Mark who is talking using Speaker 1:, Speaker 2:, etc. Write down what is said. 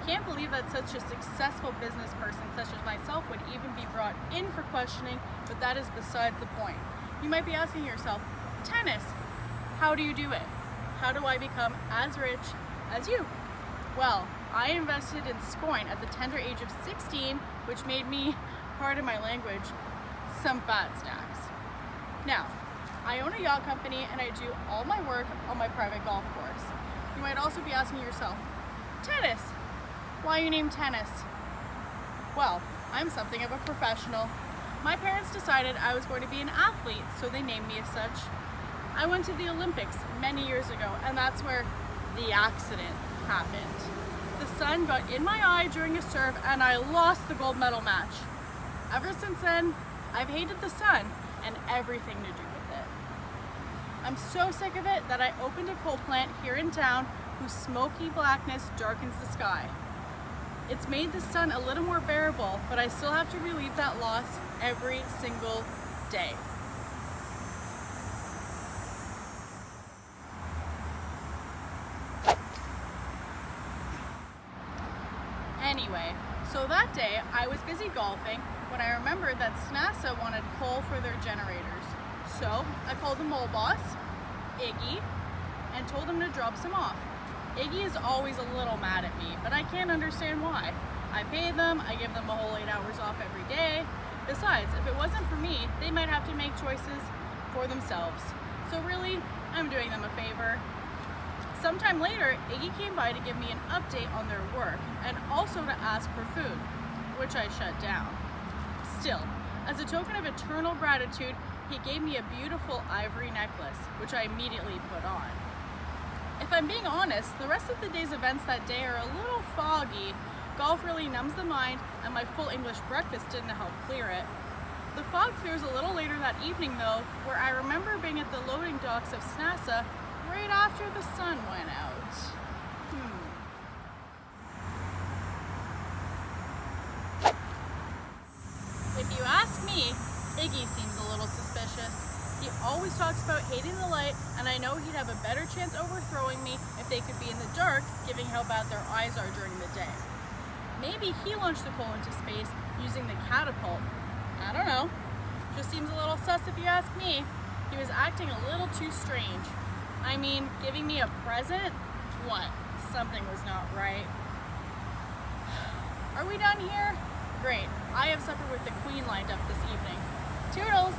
Speaker 1: can't believe that such a successful business person such as myself would even be brought in for questioning, but that is besides the point. You might be asking yourself, tennis, how do you do it? How do I become as rich as you? Well, I invested in scoring at the tender age of 16, which made me, pardon my language, some fat stacks. Now, I own a yacht company and I do all my work on my private golf course. You might also be asking yourself, tennis, why you named tennis? Well, I'm something of a professional. My parents decided I was going to be an athlete, so they named me as such. I went to the Olympics many years ago, and that's where the accident happened. The sun got in my eye during a serve and I lost the gold medal match. Ever since then, I've hated the sun and everything to do with it. I'm so sick of it that I opened a coal plant here in town whose smoky blackness darkens the sky. It's made the sun a little more bearable, but I still have to relieve that loss every single day. Anyway, so that day I was busy golfing when I remembered that SNASA wanted coal for their generators. So I called the mole boss, Iggy, and told him to drop some off. Iggy is always a little mad at me, but I can't understand why. I pay them, I give them a whole 8 hours off every day. Besides, if it wasn't for me, they might have to make choices for themselves. So really, I'm doing them a favor. Sometime later, Iggy came by to give me an update on their work and also to ask for food, which I shut down. Still, as a token of eternal gratitude, he gave me a beautiful ivory necklace, which I immediately put on. If I'm being honest, the rest of the day's events that day are a little foggy. Golf really numbs the mind, and my full English breakfast didn't help clear it. The fog clears a little later that evening though, where I remember being at the loading docks of SNASA right after the sun went out. If you ask me, Iggy seems a little suspicious. He always talks about hating the light, and I know he'd have a better chance overthrowing me if they could be in the dark, given how bad their eyes are during the day. Maybe he launched the coal into space using the catapult. I don't know. Just seems a little sus if you ask me. He was acting a little too strange. I mean, giving me a present? What? Something was not right. Are we done here? Great. I have supper with the Queen lined up this evening. Toodles!